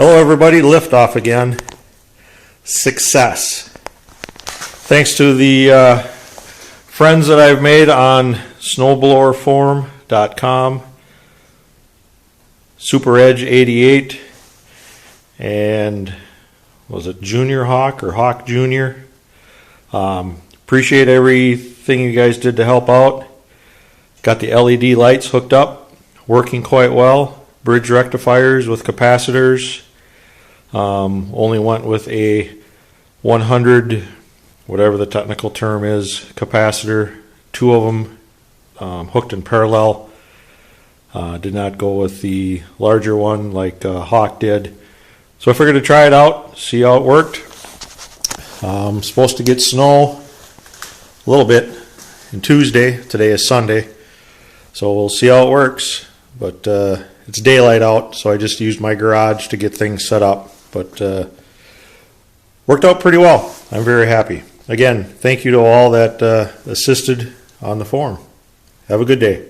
Hello everybody, liftoff again. Success. Thanks to the friends that I've made on snowblowerforum.com, Super Edge 88, and was it Junior Hawk or Hawk Junior? Appreciate everything you guys did to help out. Got the LED lights hooked up, working quite well. Bridge rectifiers with capacitors. Only went with a 100, whatever the technical term is, capacitor. Two of them hooked in parallel. Did not go with the larger one like Hawk did. So I figured to try it out, see how it worked. Supposed to get snow a little bit on Tuesday. Today is Sunday. So we'll see how it works. But it's daylight out, so I just used my garage to get things set up. But worked out pretty well. I'm very happy. Again, thank you to all that assisted on the forum. Have a good day.